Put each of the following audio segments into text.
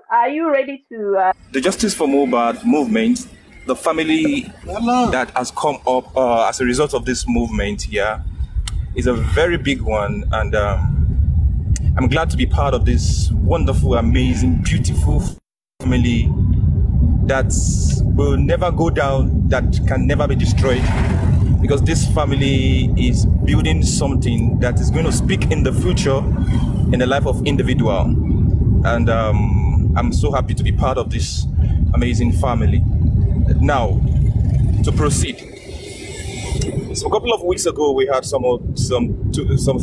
are you ready to... The Justice for Mohbad movement, the family that has come up as a result of this movement here is a very big one, and I'm glad to be part of this wonderful, amazing, beautiful family that will never go down, that can never be destroyed, because this family is building something that is going to speak in the future in the life of individual. And I'm so happy to be part of this amazing family. Now, to proceed. So a couple of weeks ago, we had some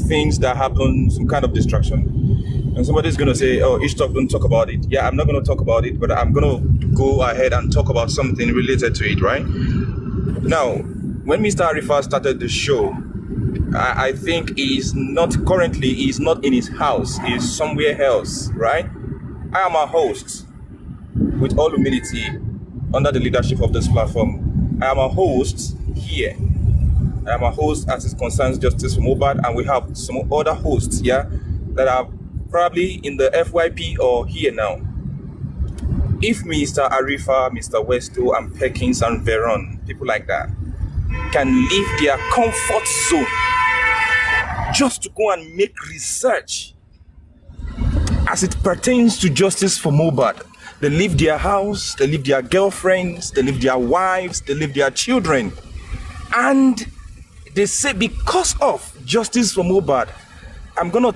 things that happened, some kind of distraction. And somebody's going to say, oh, Ishtok, don't talk about it. Yeah, I'm not going to talk about it, but I'm going to go ahead and talk about something related to it, right? Now, when Mr. Arifa started the show, I think he's not in his house. He's somewhere else, right? I am a host, with all humility, under the leadership of this platform. I am a host here. I am a host as it concerns Justice for Mohbad, and we have some other hosts here that are probably in the FYP or here now. If Mr. Arifa, Mr. Westo, and Perkins and Veron, people like that, can leave their comfort zone just to go and make research as it pertains to Justice for Mohbad, they leave their house, they leave their girlfriends, they leave their wives, they leave their children, and they say, because of Justice for Mohbad, I'm gonna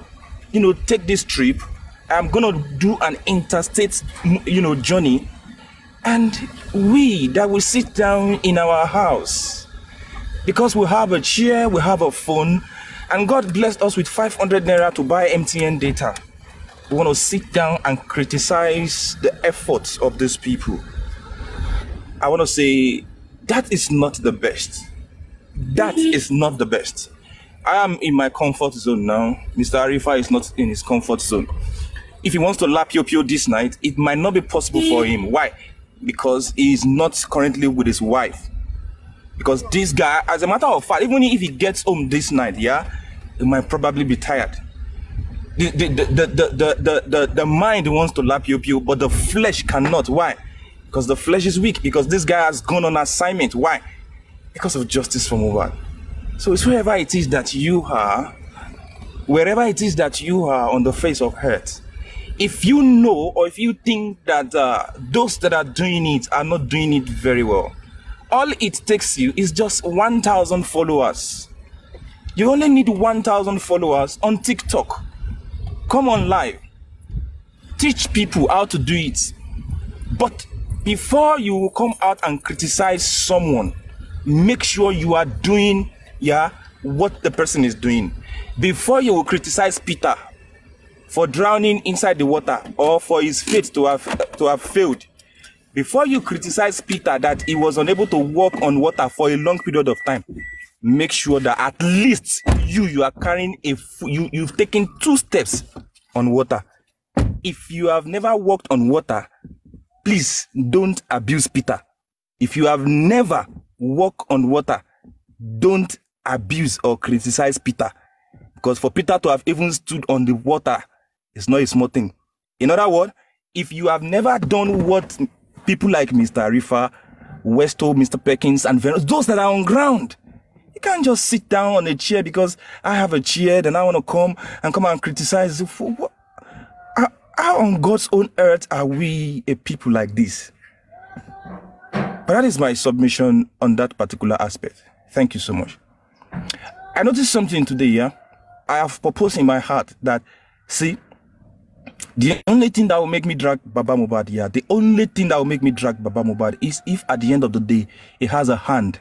take this trip, I'm gonna do an interstate journey, and we that will sit down in our house because we have a chair, we have a phone, and God blessed us with 500 naira to buy MTN data. We want to sit down and criticize the efforts of these people. I want to say that is not the best. That is not the best. I am in my comfort zone now. Mr. Arifa is not in his comfort zone. If he wants to lap Yopio this night, it might not be possible for him. Why? Because he is not currently with his wife. Because this guy, as a matter of fact, even if he gets home this night, yeah, he might probably be tired. The mind wants to lap Yopio, but the flesh cannot. Why? Because the flesh is weak. Because this guy has gone on assignment. Why? Because of Justice for Mohbad. So it's wherever it is that you are, wherever it is that you are on the face of earth, if you know or if you think that those that are doing it are not doing it very well, all it takes you is just 1,000 followers. You only need 1,000 followers on TikTok. Come on live. Teach people how to do it. But before you come out and criticize someone, make sure you are doing what the person is doing. Before you will criticize Peter for drowning inside the water or for his faith to have failed, before you criticize Peter that he was unable to walk on water for a long period of time, make sure that at least you are carrying you've taken 2 steps on water. If you have never walked on water, please don't abuse Peter. If you have never walked on water, don't abuse or criticize Peter. Because for Peter to have even stood on the water is not a small thing. In other words, if you have never done what people like Mr. Arifa, Westo, Mr. Perkins, and those that are on ground, you can't just sit down on a chair because I have a chair, then I want to come and criticize. How on God's own earth are we a people like this? But that is my submission on that particular aspect. Thank you so much. I noticed something today, yeah? I have proposed in my heart that, see, the only thing that will make me drag Baba Mohbad, yeah, the only thing that will make me drag Baba Mohbad is if at the end of the day, he has a hand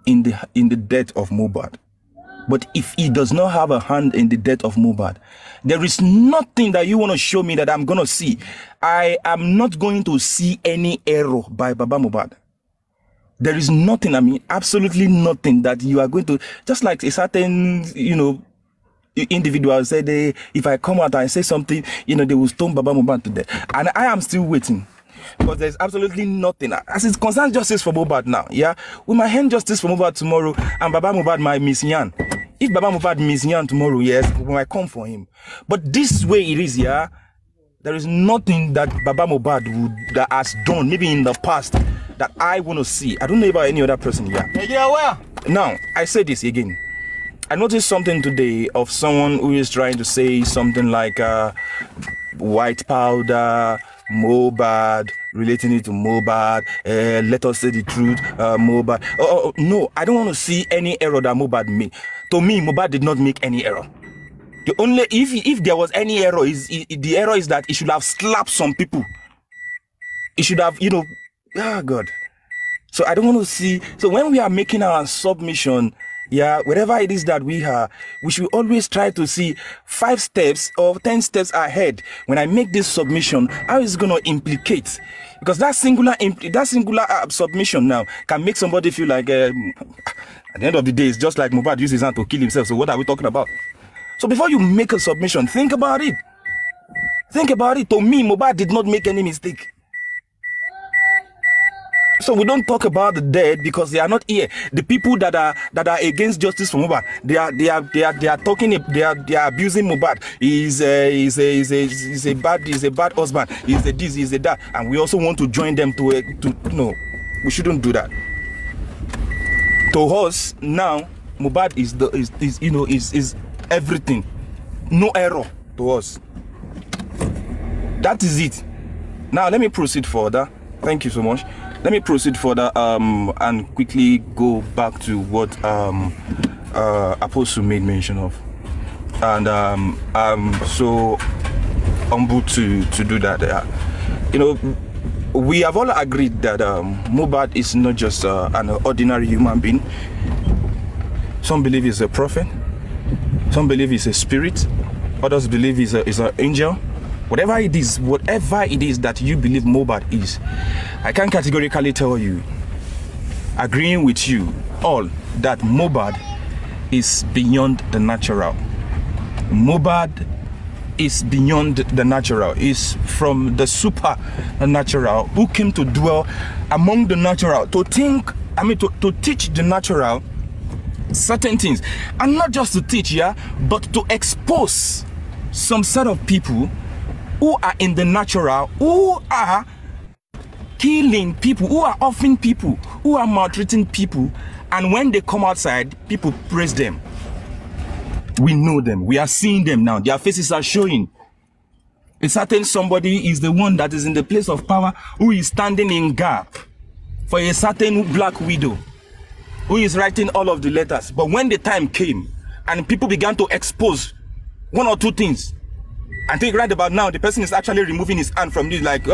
in the death of Mohbad. But if he does not have a hand in the death of Mohbad, there is nothing that you want to show me that I'm going to see. I am not going to see any error by Baba Mohbad. There is nothing, I mean, absolutely nothing that you are going to, just like a certain, individual said, if I come out and say something, they will stone Baba Mohbad to death. And I am still waiting. Because there's absolutely nothing. As it concerns Justice for Mohbad now, yeah, we might hand Justice for Mohbad tomorrow, and Baba Mohbad might miss Yan. If Baba Mohbad miss Yan tomorrow, yes, we might come for him. But this way it is, yeah, There is nothing that Baba Mohbad that has done, maybe in the past, that I want to see. I don't know about any other person here. Now, I say this again. I noticed something today of someone who is trying to say something like white powder, Mohbad, relating it to Mohbad, let us say the truth, Mohbad. No, I don't want to see any error that Mohbad made. To me, Mohbad did not make any error. The only if there was any error, the error is that he should have slapped some people. He should have, God. So I don't want to see. So when we are making our submission, whatever it is that we are, we should always try to see 5 steps or 10 steps ahead. When I make this submission, how is it going to implicate? Because that singular submission now can make somebody feel like, at the end of the day, it's just like Mohbad used his hand to kill himself. So what are we talking about? So before you make a submission, think about it. Think about it. To me, Mohbad did not make any mistake. So we don't talk about the dead because they are not here. The people that are against justice for Mohbad, they are abusing Mohbad. He's a bad husband. He's a this, he's a that, and we also want to join them to no, we shouldn't do that. To us now, Mohbad is everything, no error to us. That is it. Now let me proceed further. Thank you so much. Let me proceed further and quickly go back to what Apostle made mention of, and I'm so humbled to do that. We have all agreed that Mohbad is not just an ordinary human being. Some believe he's a prophet. Some believe he's a spirit. Others believe he's an angel. Whatever it is that you believe Mohbad is, I can categorically tell you, agreeing with you all, that Mohbad is beyond the natural. Mohbad is beyond the natural. Is from the supernatural, who came to dwell among the natural, to teach the natural certain things, and not just to teach, but to expose some set of people who are in the natural, who are killing people, who are offing people, who are maltreating people, and when they come outside, people praise them. We know them. We are seeing them now. Their faces are showing. A certain somebody is the one that is in the place of power, who is standing in gap for a certain black widow, who is writing all of the letters. But when the time came and people began to expose one or two things, I think right about now, the person is actually removing his hand from this, like,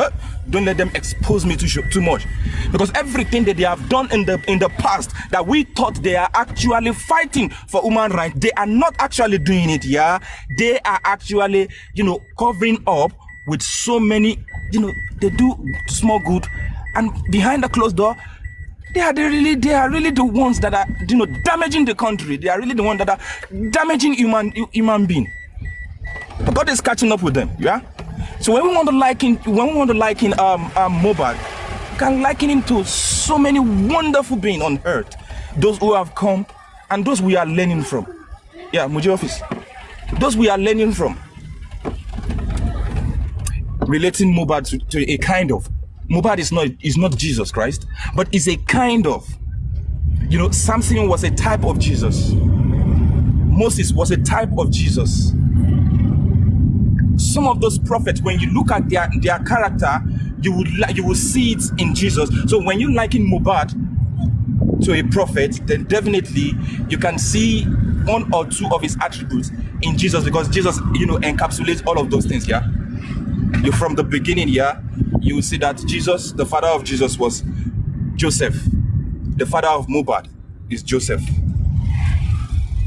don't let them expose me too much. Because everything that they have done in the past, that we thought they are actually fighting for human rights, they are not actually doing it, They are actually, covering up with so many, they do small good. And behind the closed door, they are really the ones that are, damaging the country. They are really the ones that are damaging human being. But God is catching up with them, So when we want to liken Mohbad, we can liken him to so many wonderful beings on earth, those who have come and those we are learning from. Muji office. Those we are learning from. Relating Mohbad to a kind of. Mohbad is not Jesus Christ, but is a kind of. Samson was a type of Jesus. Moses was a type of Jesus. Some of those prophets, when you look at their character, you will see it in Jesus. So when you liken Mohbad to a prophet, then definitely you can see one or two of his attributes in Jesus, because Jesus, encapsulates all of those things. You from the beginning, you will see that Jesus, the father of Jesus, was Joseph. The father of Mohbad is Joseph.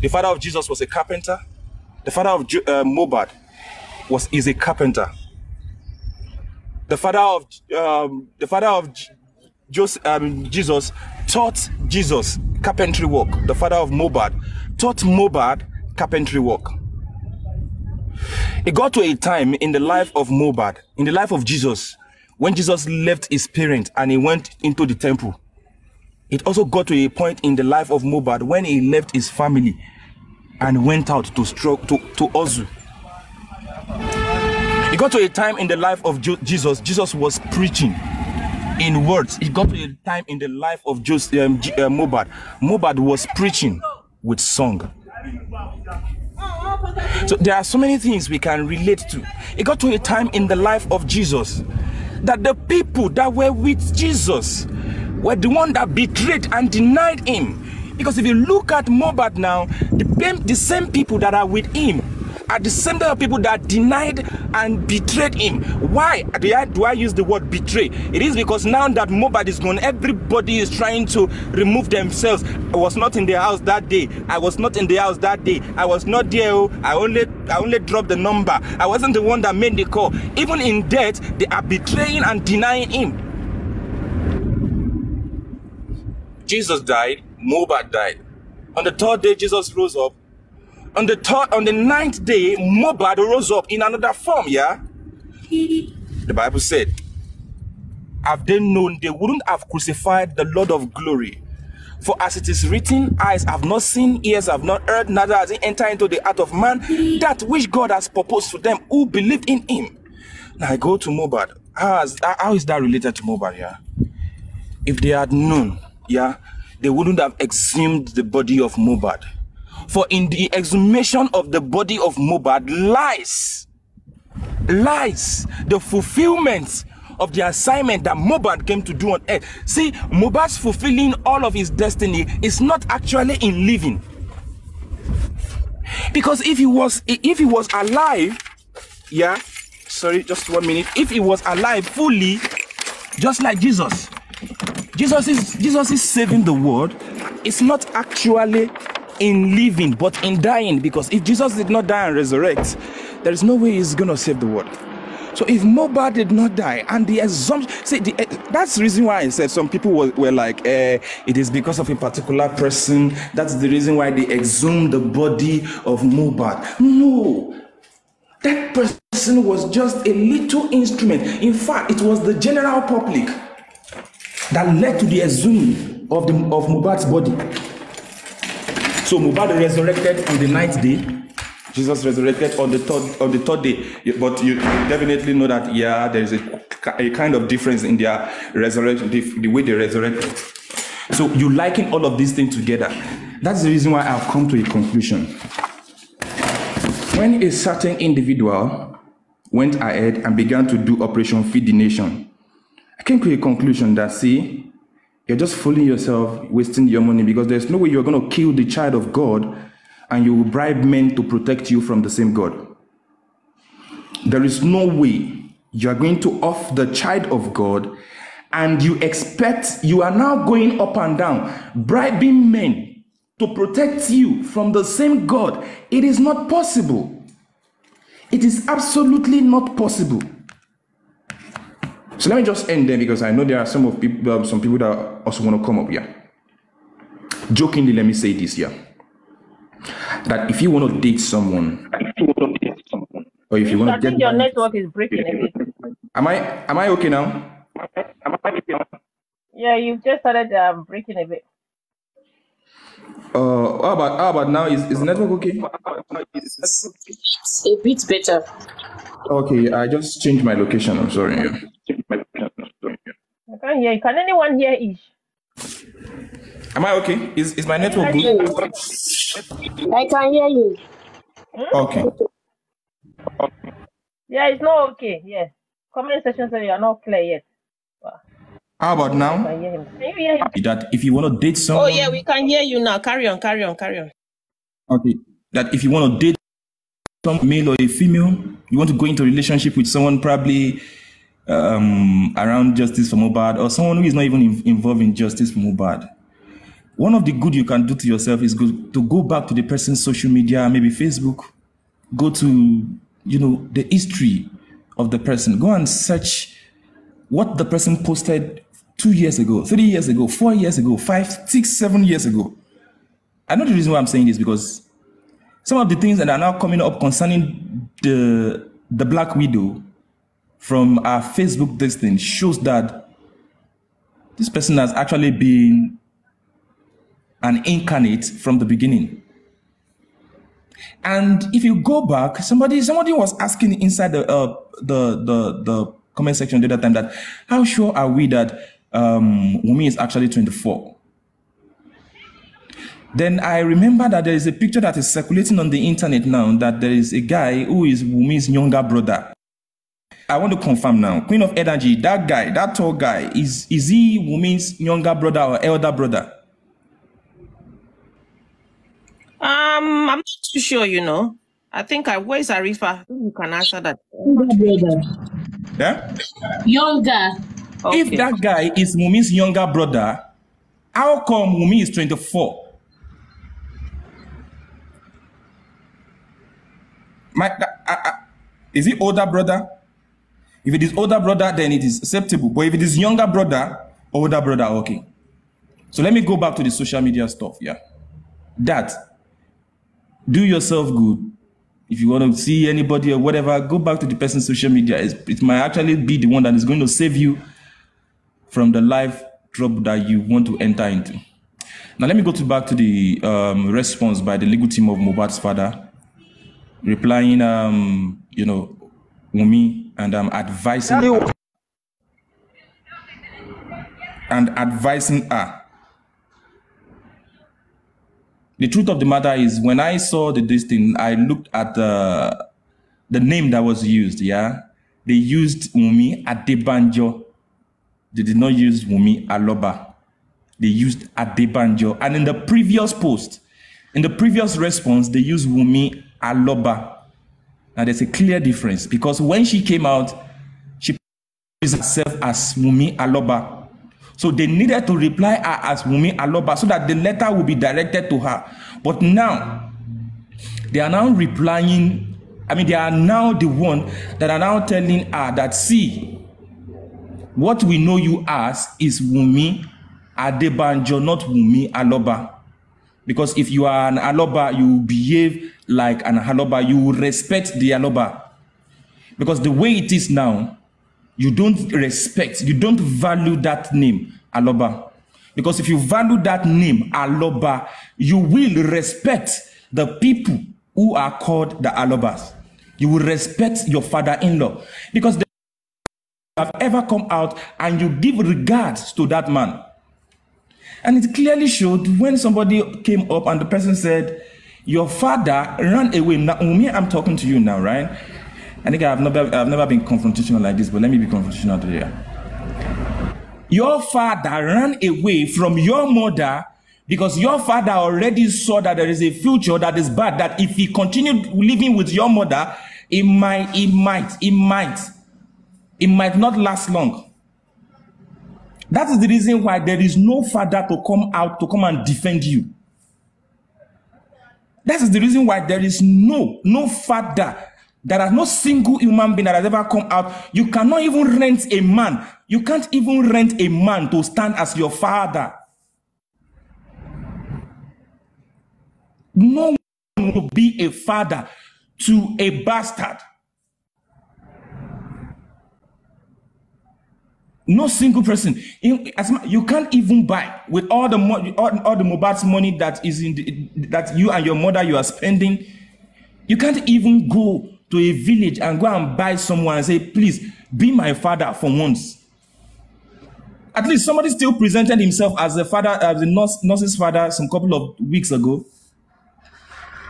The father of Jesus was a carpenter. The father of Mohbad is a carpenter. The father of Jesus taught Jesus carpentry work. The father of Mohbad taught Mohbad carpentry work. It got to a time in the life of Mohbad, in the life of Jesus, when Jesus left his parents and he went into the temple. It also got to a point in the life of Mohbad when he left his family and went out to hustle. It got to a time in the life of Jesus. Jesus was preaching in words. It got to a time in the life of Mohbad. Mohbad was preaching with song. So there are so many things we can relate to. It got to a time in the life of Jesus that the people that were with Jesus were the one that betrayed and denied him. Because if you look at Mohbad now, the same people that are with him are the same type of people that denied and betrayed him. Why do I use the word betray? It is because now that Mohbad is gone, everybody is trying to remove themselves. I was not in the house that day. I was not in the house that day. I was not there. I only dropped the number. I wasn't the one that made the call. Even in death, they are betraying and denying him. Jesus died. Mohbad died. On the third day, Jesus rose up. On the ninth day, Mohbad rose up in another form, yeah? The Bible said, have they known they wouldn't have crucified the Lord of glory? For as it is written, eyes have not seen, ears have not heard, neither has it entered into the heart of man, that which God has proposed to them who believe in him. Now I go to Mohbad. How is that related to Mohbad, yeah? If they had known, yeah, they wouldn't have exhumed the body of Mohbad. For in the exhumation of the body of Mohbad lies the fulfillment of the assignment that Mohbad came to do on earth. See, Mohbad's fulfilling all of his destiny is not actually in living. Because if he was alive, yeah, sorry, just 1 minute. If he was alive fully, just like Jesus is saving the world. It's not actually in living, but in dying. Because if Jesus did not die and resurrect, there is no way he's going to save the world. So if Mohbad did not die, and the assumption, see, that's the reason why I said some people were like, it is because of a particular person. That's the reason why they exhumed the body of Mohbad. No, that person was just a little instrument. In fact, it was the general public that led to the exhuming of Mohbad's body. So Mohbad resurrected on the ninth day. Jesus resurrected on the third day. But you definitely know that, yeah, there is a kind of difference in their resurrection, the way they resurrected. So you liken all of these things together. That's the reason why I've come to a conclusion. When a certain individual went ahead and began to do Operation Feed the Nation, I came to a conclusion that, see, you're just fooling yourself, wasting your money, because there's no way you're going to kill the child of God and you will bribe men to protect you from the same God. There is no way you are going to off the child of God and you are now going up and down, bribing men to protect you from the same God. It is not possible. It is absolutely not possible. So let me just end there, because I know there are some people that also want to come up here. Jokingly, let me say this here. That if you want to date someone, or if you want to get, I think your network is breaking a bit. Am I okay now? Yeah, you've just started breaking a bit. How about now? Is the network okay? It's a bit better. Okay, I just changed my location. I'm sorry. I can't hear you. Can anyone hear Ish? Am I okay? Is my network good? I can hear you. Okay. Yeah, it's not okay. Yes. Comment section says you are not clear yet. Wow. How about now? I can hear him. Can you hear him? That if you want to date someone. Oh yeah, we can hear you now. Carry on. Okay. That if you want to date some male or a female, you want to go into a relationship with someone probably around Justice for Mohbad, or someone who is not even involved in Justice for Mohbad. One of the good you can do to yourself is to go back to the person's social media, maybe Facebook, go to, the history of the person. Go and search what the person posted 2 years ago, 3 years ago, 4 years ago, 5, 6, 7 years ago. I know the reason why I'm saying this, because some of the things that are now coming up concerning the Black Widow from our Facebook listing shows that this person has actually been an incarnate from the beginning. And if you go back, somebody was asking inside the comment section the other time that how sure are we that Wunmi is actually 24? Then I remember that there is a picture that is circulating on the internet now that there is a guy who is Wunmi's younger brother. I want to confirm now. Queen of Energy, that guy, that tall guy, is he Wunmi's younger brother or elder brother? I'm not too sure, you know. I think where's Arifa? You can answer that. Younger brother. Yeah? Younger. Okay. If that guy is Wunmi's younger brother, how come Wunmi is 24? Is it older brother? If it is older brother, then it is acceptable. But if it is younger brother, older brother, okay. So let me go back to the social media stuff, yeah. That, do yourself good. If you want to see anybody or whatever, go back to the person's social media. It might actually be the one that is going to save you from the life trouble that you want to enter into. Now let me go back to the response by the legal team of Mohbad's father, replying, you know, Wunmi, and advising her. The truth of the matter is, when I saw this thing, I looked at the name that was used. Yeah, they used Wunmi Adebanjo. They did not use Wunmi Aloba. They used Adebanjo. And in the previous post, in the previous response, they used Wunmi Aloba. Now there's a clear difference, because when she came out, she presented herself as Wunmi Aloba. So they needed to reply her as Wunmi Aloba so that the letter would be directed to her. But now, they are now replying, they are now the one that are now telling her that, see, what we know you as is Wunmi Adebanjo, not Wunmi Aloba. Because if you are an Aloba, you behave like an Aloba. You respect the Aloba. Because the way it is now, you don't respect, you don't value that name, Aloba. Because if you value that name, Aloba, you will respect the people who are called the Alobas. You will respect your father-in-law. Because they have ever come out and you give regards to that man. And it clearly showed when somebody came up and the person said, your father ran away. Now, Wunmi, I'm talking to you now, right? I think I've never been confrontational like this, but let me be confrontational today. Your father ran away from your mother because your father already saw that there is a future that is bad, that if he continued living with your mother, it might not last long. That is the reason why there is no father to come out to come and defend you. That is the reason why there is no father. There is no single human being that has ever come out. You cannot even rent a man. You can't even rent a man to stand as your father. No one will be a father to a bastard. No single person. You can't even buy with all the Mohbad's money that is that you and your mother you are spending. You can't even go to a village and go and buy someone and say, please be my father for once. At least somebody still presented himself as the father, as the nurse's father some couple of weeks ago.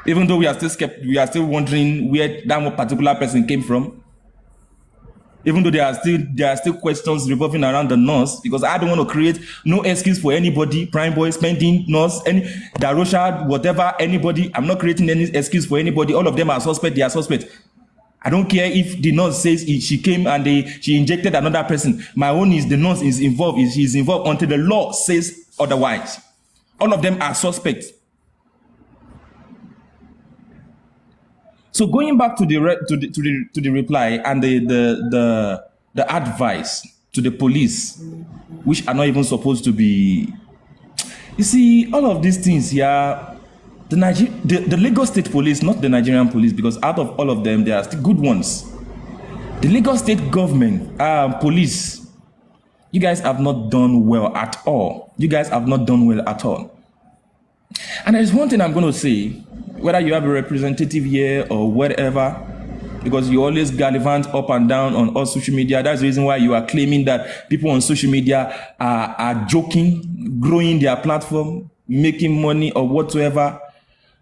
Even though we are still wondering where that particular person came from. Even though there are still questions revolving around the nurse, because I don't want to create no excuse for anybody, Prime Boy, Spending, nurse, any Darosha, whatever, anybody. I'm not creating any excuse for anybody. All of them are suspect. They are suspect. I don't care if the nurse says she came and she injected another person. My own is the nurse is involved. She's involved until the law says otherwise. All of them are suspects. So going back to the reply and the advice to the police, which are not even supposed to be, you see, all of these things here, the Lagos State Police, not the Nigerian police, because out of all of them, there are still good ones. The Lagos State government, police, you guys have not done well at all. You guys have not done well at all. And there's one thing I'm going to say. whether you have a representative here or whatever, because you always gallivant up and down on all social media. That's the reason why you are claiming that people on social media are joking, growing their platform, making money or whatsoever,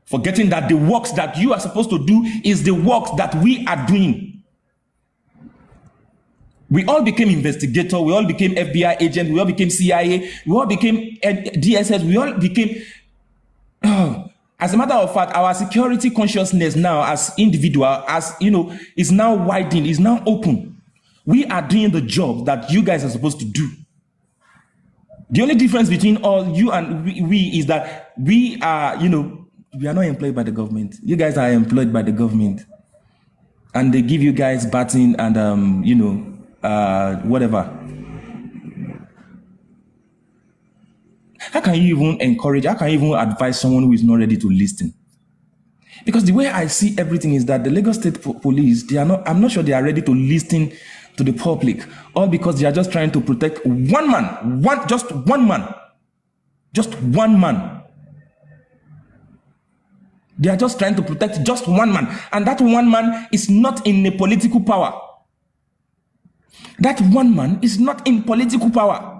forgetting that the works that you are supposed to do is the works that we are doing. We all became investigators, we all became FBI agents, we all became CIA, we all became DSS, we all became... As a matter of fact, our security consciousness now as individual, as you know, is now widened, is now open. We are doing the job that you guys are supposed to do. The only difference between all you and we is that we are, you know, we are not employed by the government. You guys are employed by the government. And they give you guys batting and, you know, whatever. How can you even encourage, how can you even advise someone who is not ready to listen? Because the way I see everything is that the Lagos State Police, they are not, I'm not sure they are ready to listen to the public, all because they are just trying to protect one man, just one man. Just one man. They are just trying to protect just one man. And that one man is not in a political power. That one man is not in political power.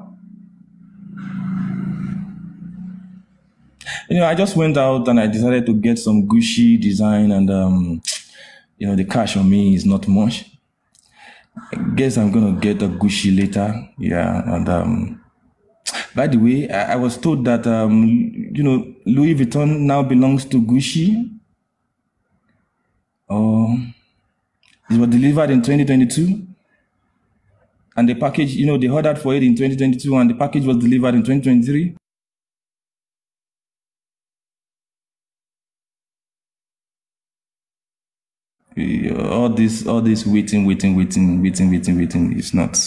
You know, I just went out and I decided to get some Gucci design and, you know, the cash on me is not much. I guess I'm going to get a Gucci later. Yeah. And, by the way, I was told that, you know, Louis Vuitton now belongs to Gucci. Oh, it was delivered in 2022. And the package, you know, they ordered for it in 2022 and the package was delivered in 2023. All this waiting. It's not.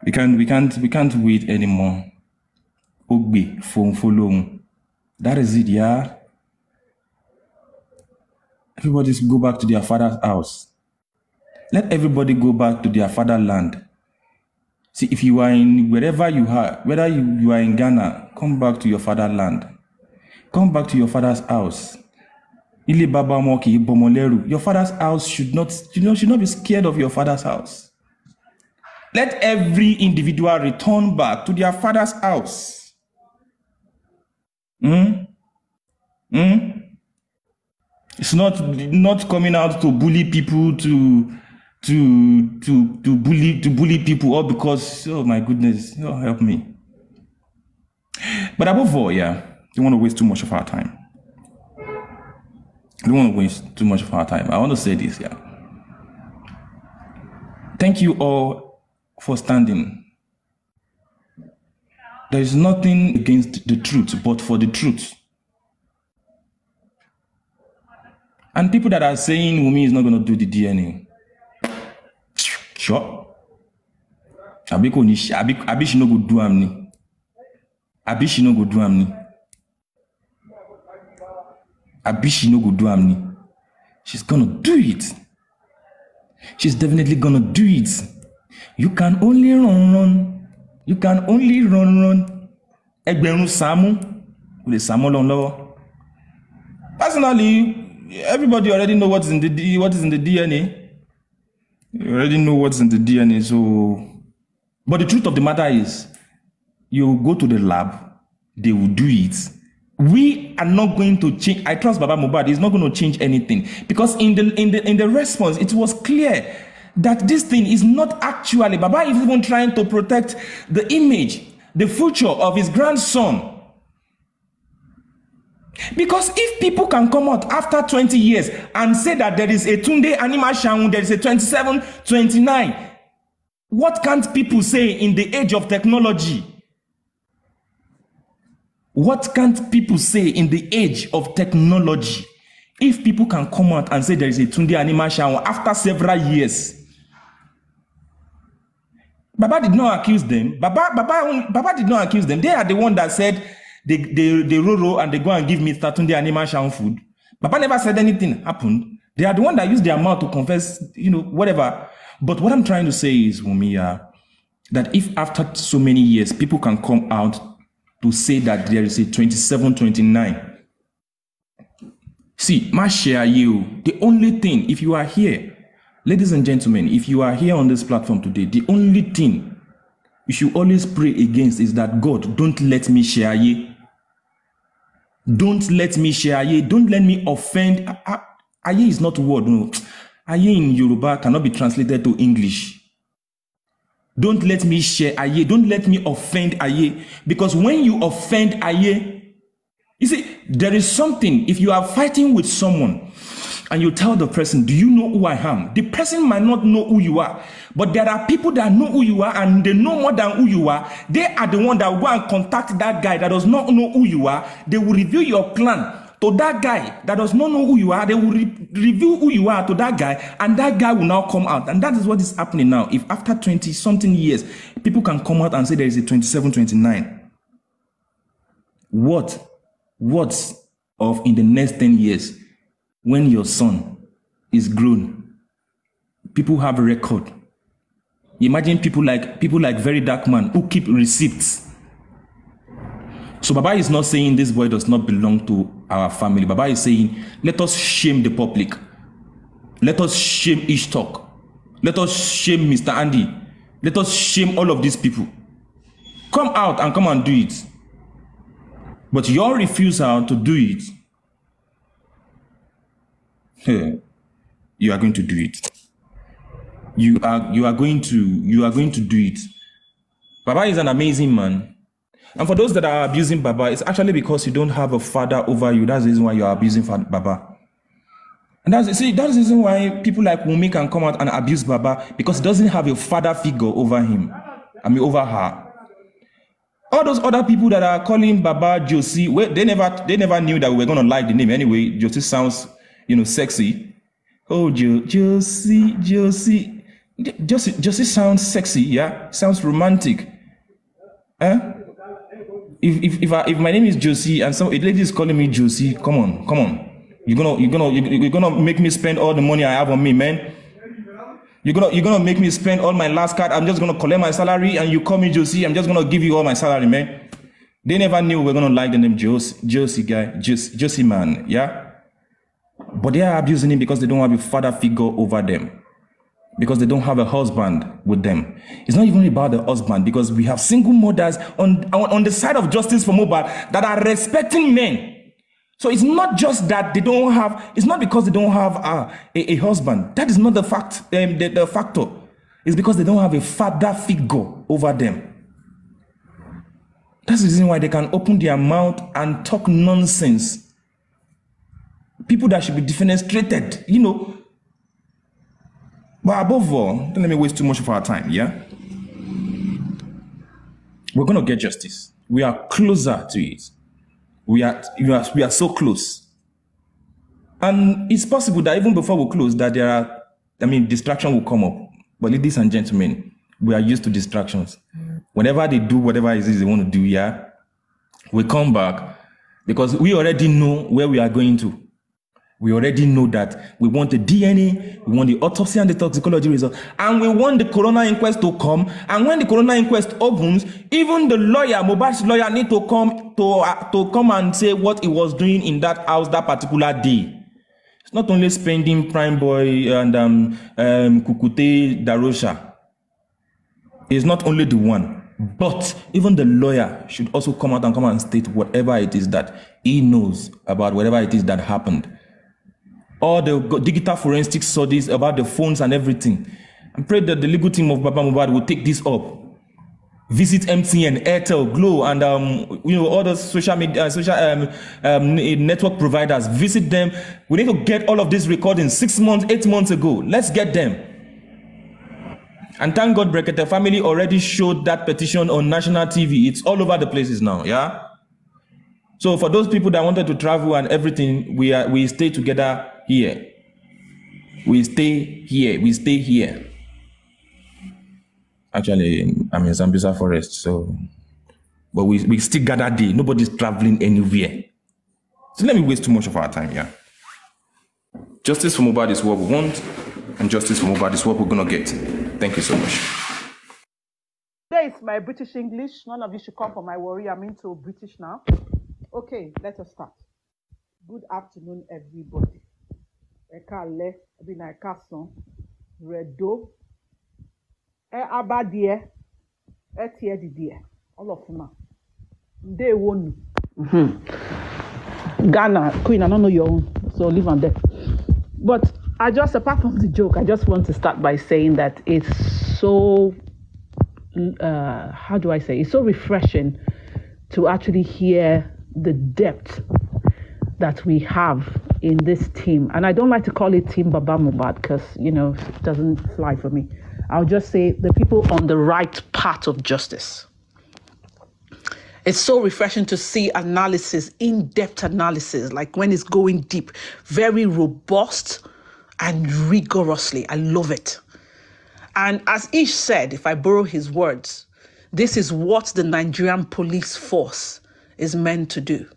We can't wait anymore. Ogbe, phone follow. That is it, yeah. Everybody go back to their father's house. Let everybody go back to their fatherland. See, if you are in wherever you are, whether you are in Ghana, come back to your fatherland. Come back to your father's house. Your father's house should not be scared of your father's house. Let every individual return back to their father's house. It's not coming out to bully people, to bully people, all because, oh my goodness, oh, help me. But above all, yeah, don't want to waste too much of our time. I don't want to waste too much of our time. I want to say this, yeah. Thank you all for standing. There is nothing against the truth, but for the truth. And people that are saying Wumi is not going to do the DNA. Sure. Abi she no go do amni. Abi she no go do amni. Abi she no go do amni. She's gonna do it. She's definitely gonna do it. You can only run. You can only run. Egberun Samu. With Samu long low. Personally, everybody already know what is in the DNA. You already know what's in the DNA. So, but the truth of the matter is, you go to the lab, they will do it. We are not going to change. I trust Baba Mohbad is not going to change anything, because in the response it was clear that this thing is not actually. Baba is even trying to protect the image, the future of his grandson. Because if people can come out after 20 years and say that there is a Tunde Anima Shaun, there is a 27, 29, what can't people say in the age of technology? What can't people say in the age of technology? If people can come out and say there is a Tunde Anima Shaun after several years. Baba did not accuse them. Baba did not accuse them. They are the one that said they roll and they go and give Mr. Tunde Anima Shaun food. Baba never said anything happened. They are the one that used their mouth to confess, you know, whatever. But what I'm trying to say is, Wumi, that if after so many years people can come out to say that there is a 27, 29, See, my share you. The only thing, if you are here, ladies and gentlemen, if you are here on this platform today, the only thing you should always pray against is that God, don't let me share ye. Don't let me share ye. Don't let me offend. Aye is not a word, no. Aye in Yoruba cannot be translated to English. Don't let me share aye. Don't let me offend aye. Because when you offend aye, you see, there is something, if you are fighting with someone and you tell the person, do you know who I am? The person might not know who you are, but there are people that know who you are and they know more than who you are. They are the one that will go and contact that guy that does not know who you are. They will reveal your plan to that guy that does not know who you are. They will reveal who you are to that guy, and that guy will now come out. And that is what is happening now. If after 20 something years, people can come out and say there is a 27, 29. What of in the next 10 years, when your son is grown, people have a record. Imagine people like Very Dark Man who keep receipts. So Baba is not saying this boy does not belong to our family. Baba is saying, let us shame the public. Let us shame Ishtok. Let us shame Mr. Andy. Let us shame all of these people. Come out and come and do it. But your refusal to do it, you are going to do it. You are going to do it. Baba is an amazing man. And for those that are abusing Baba, it's actually because you don't have a father over you. That's the reason why you are abusing Baba. And that's the reason why people like Wumi can come out and abuse Baba, because he doesn't have a father figure over him. Over her. All those other people that are calling Baba Josie, well, they never knew that we were going to like the name anyway. Josie sounds, sexy. Oh, Josie. Josie sounds sexy, yeah? Sounds romantic. If my name is Josie and some lady is calling me Josie, come on. You're gonna make me spend all the money I have on me, man. You're gonna make me spend all my last card. I'm just gonna collect my salary and you call me Josie. I'm just gonna give you all my salary, man. They never knew we were gonna like the name Josie guy, Josie man, yeah? But they are abusing him because they don't have a father figure over them. Because they don't have a husband with them. It's not even about the husband, because we have single mothers on the side of Justice for Mohbad that are respecting men. So it's not just that they don't have, it's not because they don't have a husband. That is not the fact, the factor. It's because they don't have a father figure over them. That's the reason why they can open their mouth and talk nonsense. People that should be defenestrated, But above all, don't let me waste too much of our time, yeah? We're going to get justice. We are closer to it. We are so close. And it's possible that even before we close, that distraction will come up. But ladies and gentlemen, we are used to distractions. Whenever they do whatever it is they want to do, yeah, we come back because we already know where we are going to. We already know that we want the DNA, we want the autopsy and the toxicology results, and we want the coroner inquest to come. And when the coroner inquest opens, even the lawyer, Mohbad's lawyer, need to come and say what he was doing in that house that particular day. It's not only spending Prime Boy and Kukute Darosha. It's not only the one, but even the lawyer should also come out and state whatever it is that he knows about whatever it is that happened. All the digital forensic studies about the phones and everything. I pray that the legal team of Baba Mohbad will take this up. Visit MTN, Airtel, Glo, and all the social media, network providers. Visit them. We need to get all of these recordings 6 months, 8 months ago. Let's get them. And thank God, Brekete family already showed that petition on national TV. It's all over the places now, yeah. So for those people that wanted to travel and everything, we stay together here. We stay here. We stay here. Actually, I'm in Zambisa Forest, but we still gather there. Nobody's traveling anywhere. So let me waste too much of our time here. Justice for Mohbad is what we want, and justice for Mohbad is what we're gonna get. Thank you so much. Today is my British English. None of you should come for my worry. I'm into British now. Okay, let us start. Good afternoon, everybody. Ekale, Ebina Ekason, Redo, Abadie, Etiedidie, all of them. They won. Ghana, Queen, I don't know your own, so leave on there. But I just, apart from the joke, I just want to start by saying that it's so, how do I say, it's so refreshing to actually hear the depth that we have in this team. And I don't like to call it Team Baba Mohbad because, you know, it doesn't fly for me. I'll just say the people on the right path of justice. It's so refreshing to see analysis, in-depth analysis, like when it's going deep, very robust and rigorously. I love it. And as Ish said, if I borrow his words, this is what the Nigerian police force is meant to do.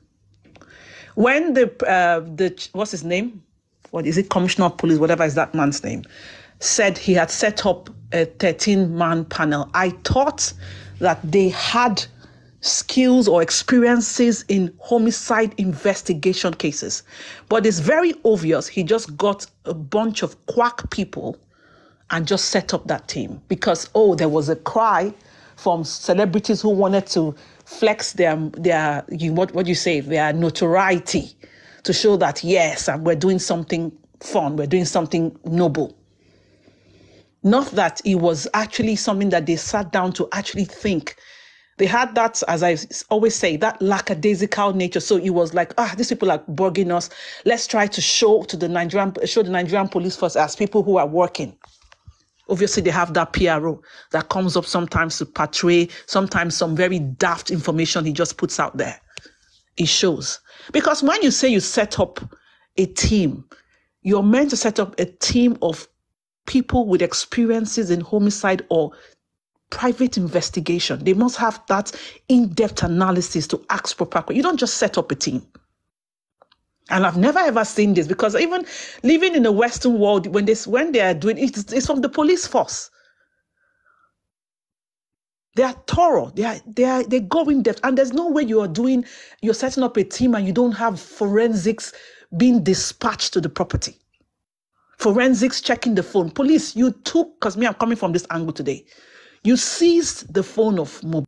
When the what's his name? What is it? Commissioner of Police, whatever is that man's name, said he had set up a 13-man panel. I thought that they had skills or experiences in homicide investigation cases. But it's very obvious he just got a bunch of quack people and just set up that team because, oh, there was a cry from celebrities who wanted to flex their notoriety to show that, yes, we're doing something fun, we're doing something noble. Not that it was actually something that they sat down to actually think. They had that, as I always say, that lackadaisical nature. So it was like, these people are bugging us. Let's try to show the Nigerian police force as people who are working. Obviously, they have that PRO that comes up sometimes to portray, sometimes some very daft information he just puts out there. It shows. Because when you say you set up a team, you're meant to set up a team of people with experiences in homicide or private investigation. They must have that in-depth analysis to ask proper questions. You don't just set up a team. And I've never ever seen this because even living in the Western world, when they are doing it, it's from the police force. They are thorough. They go in depth, and there's no way you're setting up a team and you don't have forensics being dispatched to the property. Forensics checking the phone. Police, you took, because I'm coming from this angle today. You seized the phone of Mohbad.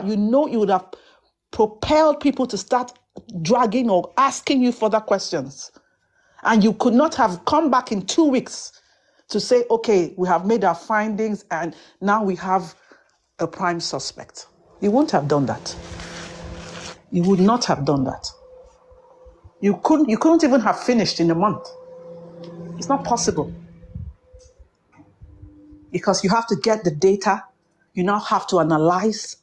You know you would have propelled people to start dragging or asking you further questions. And you could not have come back in 2 weeks to say, okay, we have made our findings and now we have a prime suspect. You wouldn't have done that. You would not have done that. You couldn't even have finished in a month. It's not possible. Because you have to get the data. You now have to analyze.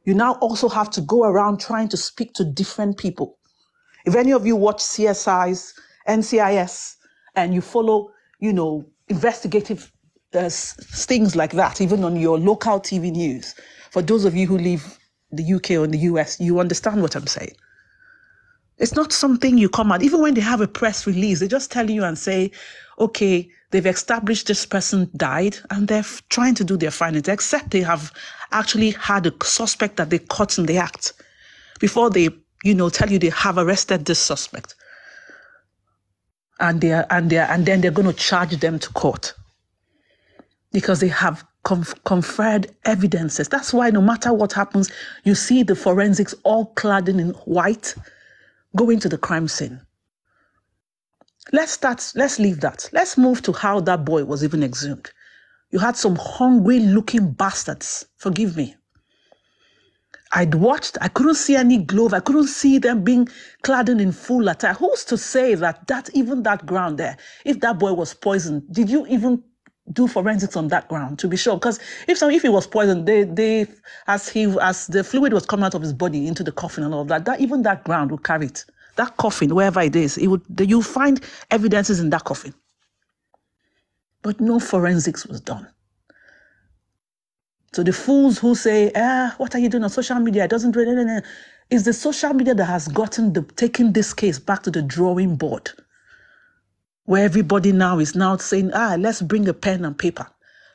You now also have to go around trying to speak to different people. If any of you watch CSIs, NCIS, and you follow, investigative things like that, even on your local TV news, for those of you who live the UK or in the US, you understand what I'm saying. It's not something you come out, even when they have a press release, they just tell you and say, okay, they've established this person died and they're trying to do their findings, except they have actually had a suspect that they caught in the act before they, tell you they have arrested this suspect. And then they're going to charge them to court because they have conferred evidences. That's why no matter what happens, you see the forensics all clad in white going to the crime scene. Let's leave that. Let's move to how that boy was even exhumed. You had some hungry-looking bastards. Forgive me. I'd watched. I couldn't see any glove. I couldn't see them being clad in full attire. Who's to say that even that ground there, if that boy was poisoned, did you even do forensics on that ground to be sure? Because if he was poisoned, as the fluid was coming out of his body into the coffin and all of that, even that ground would carry it. That coffin, wherever it is, you'll find evidences in that coffin. But no forensics was done. So the fools who say, what are you doing on social media? It doesn't do it. It's the social media that has taken this case back to the drawing board, where everybody now is saying, let's bring a pen and paper.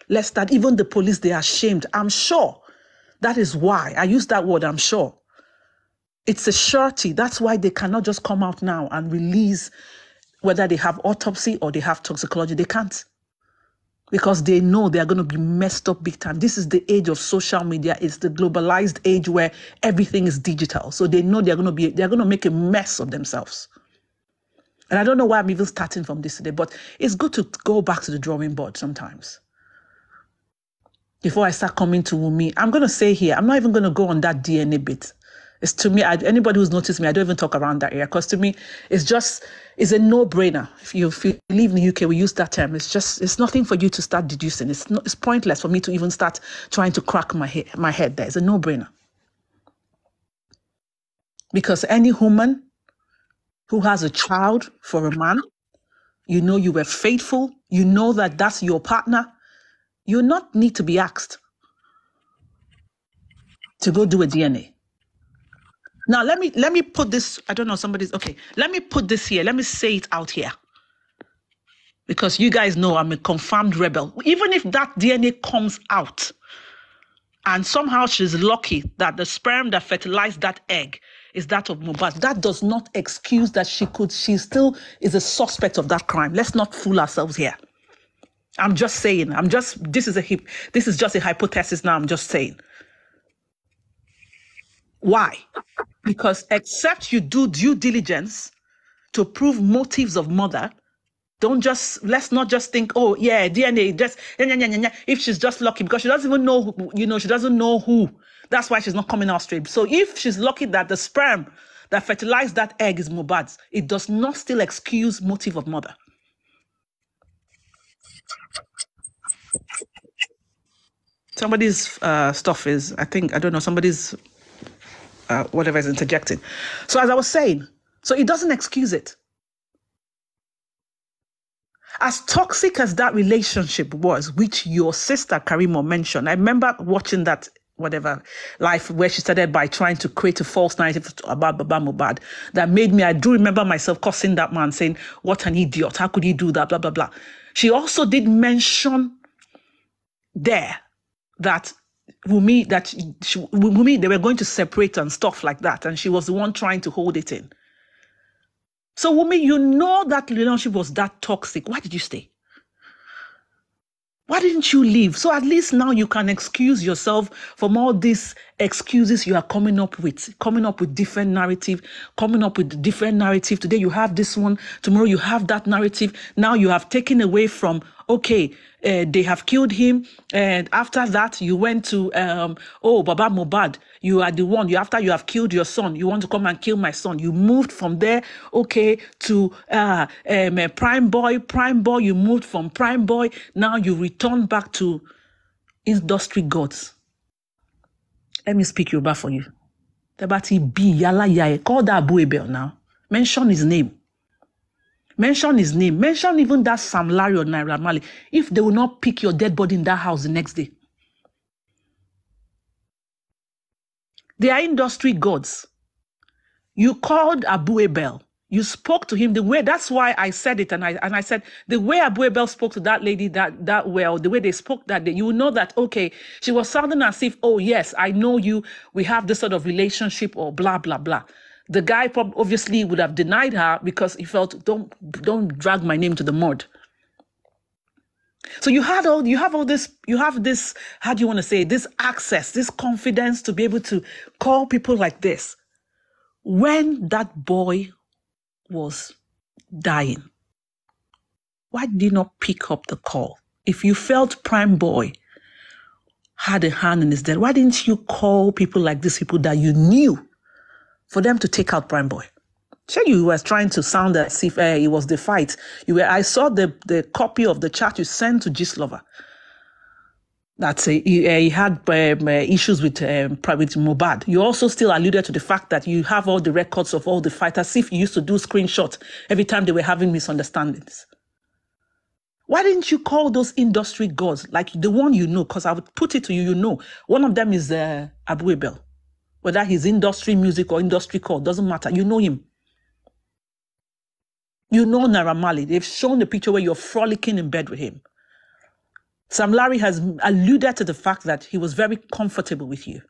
lest that even the police, they are ashamed. I'm sure that is why. I use that word, I'm sure. It's a surety. That's why they cannot just come out now and release whether they have autopsy or they have toxicology. They can't. Because they know they are going to be messed up big time. This is the age of social media. It's the globalized age where everything is digital. So they know they're going to make a mess of themselves. And I don't know why I'm even starting from this today, but it's good to go back to the drawing board sometimes. Before I start coming to Wunmi, I'm going to say here, I'm not even going to go on that DNA bit. It's to me, anybody who's noticed me, I don't even talk around that area because to me, it's a no-brainer. If you live in the UK, we use that term. It's nothing for you to start deducing. It's pointless for me to even start trying to crack my head there. It's a no-brainer. Because any woman who has a child for a man, you know you were faithful, you know that that's your partner, you not need to be asked to go do a DNA. Now, let me put this, I don't know, okay, let me put this here. Let me say it out here. Because you guys know I'm a confirmed rebel. Even if that DNA comes out and somehow she's lucky that the sperm that fertilized that egg is that of Mohbad, that does not excuse that she still is a suspect of that crime. Let's not fool ourselves here. I'm just saying, this is just a hypothesis now, I'm just saying. Why? Because except you do due diligence to prove motives of murder, let's not just think, oh yeah, DNA, just, if she's just lucky, because she doesn't even know, she doesn't know who. That's why she's not coming out straight. So if she's lucky that the sperm that fertilized that egg is Mohbad's, it does not still excuse motive of murder. Somebody's stuff is, I don't know, somebody's whatever is interjecting. So as I was saying, so it doesn't excuse it. As toxic as that relationship was, which your sister Karimo mentioned, I remember watching that life where she started by trying to create a false narrative about Baba Mohbad that made me, I do remember myself cussing that man, saying, what an idiot, how could he do that, blah, blah, blah. She also did mention there that Wunmi, they were going to separate and stuff like that, and she was the one trying to hold it in. So Wunmi, you know that relationship was that toxic. Why did you stay? Why didn't you leave? So at least now you can excuse yourself from all these excuses you are coming up with different narrative, Today you have this one, tomorrow you have that narrative. Now you have taken away from, okay, they have killed him, and after that you went to, Baba Mohbad, you are the one, after you have killed your son, you want to come and kill my son. You moved from there, okay, to Prime Boy, you moved from Prime Boy, now you return back to industry gods. Let me speak Yoruba for you. Tabati B Yala Yae, call that Abu Ebel now. Mention his name. Mention his name. Mention even that Sam Larry or Naira Marley. If they will not pick your dead body in that house the next day. They are industry gods. You called Abu Ebel. You spoke to him the way, that's why I said it, and I said, the way Abu Ebel spoke to that lady that well, the way they spoke that day, you will know that, okay, she was sounding as if, oh yes, I know you, we have this sort of relationship or blah, blah, blah. The guy obviously would have denied her because he felt, don't drag my name to the mud. So you have this, how do you want to say, this access, this confidence to be able to call people like this. When that boy was dying, why did you not pick up the call? If you felt Prime Boy had a hand in his death, why didn't you call people like these people that you knew for them to take out Prime Boy? Sure, you were trying to sound as if it was the fight. I saw the copy of the chat you sent to Gislover. That he had issues with Mohbad. You also still alluded to the fact that you have all the records of all the fighters, if you used to do screenshots every time they were having misunderstandings. Why didn't you call those industry gods, like the one you know? Because I would put it to you, one of them is Abu Ebel. Whether he's industry music or industry call, doesn't matter. You know him. You know Naira Marley. They've shown the picture where you're frolicking in bed with him. Sam Larry has alluded to the fact that he was very comfortable with you.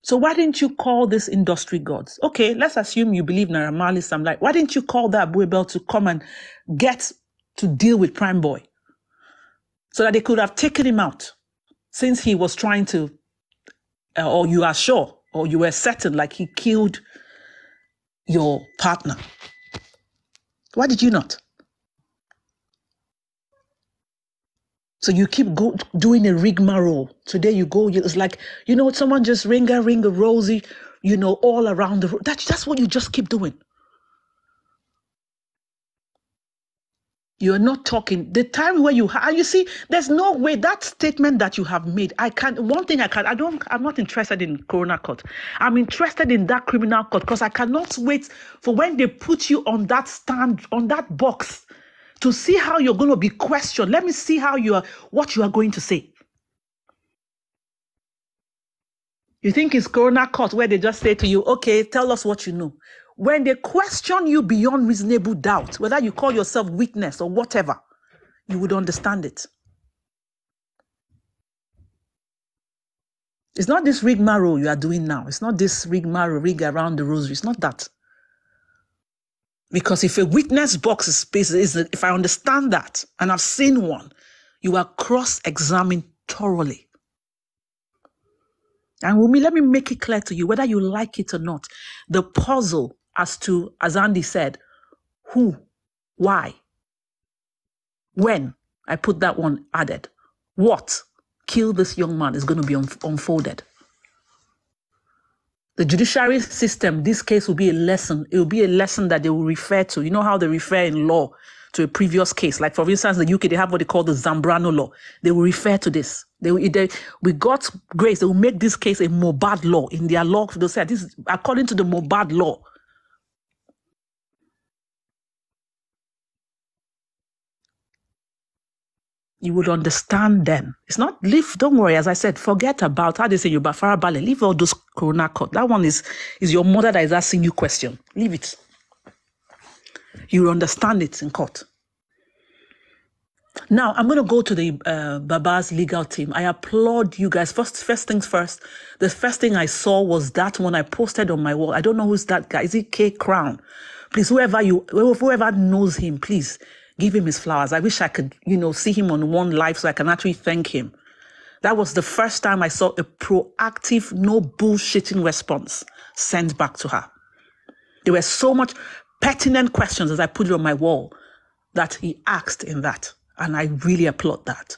So why didn't you call this industry gods? Okay, let's assume you believe Naira Marley, Sam Larry. Why didn't you call that Bell to come and get to deal with Prime Boy so that they could have taken him out since he was trying to, or you are sure, or you were certain like he killed your partner? Why did you not? So you keep doing a rigmarole. Today you go, it's like, someone just ring a rosy, all around the room. That's what you just keep doing. You're not talking. The time where you see, there's no way that statement that you have made. I'm not interested in Corona Court. I'm interested in that criminal court because I cannot wait for when they put you on that stand, on that box, to see how you're going to be questioned. Let me see what you are going to say. You think it's Corona Court where they just say to you, okay, tell us what you know. When they question you beyond reasonable doubt, whether you call yourself witness or whatever, you would understand it. It's not this rigmarole you are doing now. It's not this rigmarole, rig around the rosary. It's not that. Because if a witness box is space, if I understand that, and I've seen one, you are cross-examined thoroughly. And Wumi, let me make it clear to you, whether you like it or not, the puzzle as to, as Andy said, who, why, when, I put that one added, what killed this young man is going to be unfolded. The judiciary system, this case will be a lesson. It will be a lesson that they will refer to. You know how they refer in law to a previous case. Like, for instance, the UK, they have what they call the Zambrano law. They will refer to this. With God's grace, they will make this case a Mohbad law. In their law, they'll say, this is according to the Mohbad law. You would understand then. It's not, don't worry, as I said, forget about how they say you Bafara Bale. Leave all those Corona Court. That one is your mother that is asking you question. Leave it. You will understand it in court. Now, I'm going to go to the Baba's legal team. I applaud you guys. First things first. The first thing I saw was that one I posted on my wall. I don't know who's that guy. Is it K Crown? Please, whoever knows him, please give him his flowers. I wish I could, see him on one live so I can actually thank him. That was the first time I saw a proactive, no bullshitting response sent back to her. There were so much pertinent questions as I put it on my wall that he asked in that. And I really applaud that.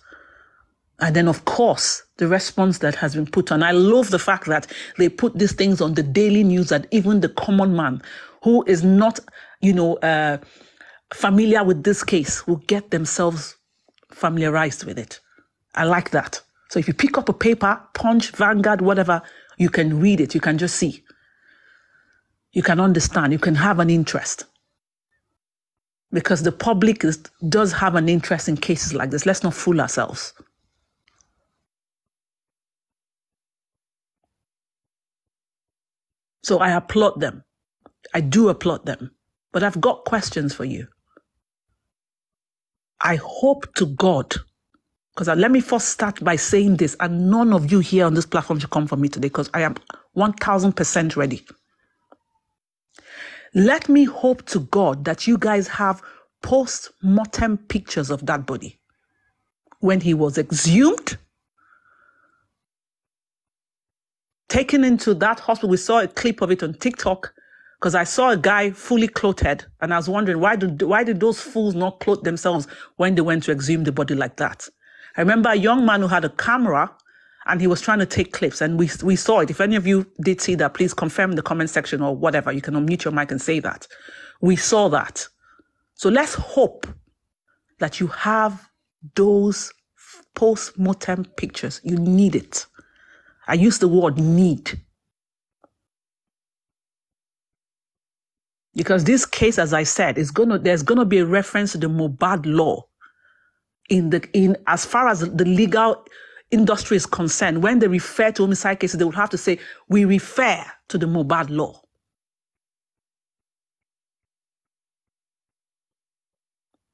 And then, of course, the response that has been put on. I love the fact that they put these things on the daily news that even the common man who is not, familiar with this case will get themselves familiarized with it. I like that. So if you pick up a paper, Punch, Vanguard, whatever, you can read it. You can just see. You can understand. You can have an interest. Because the public does have an interest in cases like this. Let's not fool ourselves. So I applaud them. I do applaud them. But I've got questions for you. I hope to God, because let me first start by saying this, and none of you here on this platform should come for me today, because I am 1000% ready. Let me hope to God that you guys have post-mortem pictures of that body. When he was exhumed, taken into that hospital. We saw a clip of it on TikTok, because I saw a guy fully clothed, and I was wondering, why did those fools not clothe themselves when they went to exhume the body like that? I remember a young man who had a camera, and he was trying to take clips, and we saw it. If any of you did see that, please confirm in the comment section or whatever. You can unmute your mic and say that. We saw that. So let's hope that you have those post-mortem pictures. You need it. I use the word need. Because this case, as I said, there's gonna be a reference to the Mohbad law in as far as the legal industry is concerned. When they refer to homicide cases, they would have to say, we refer to the Mohbad law.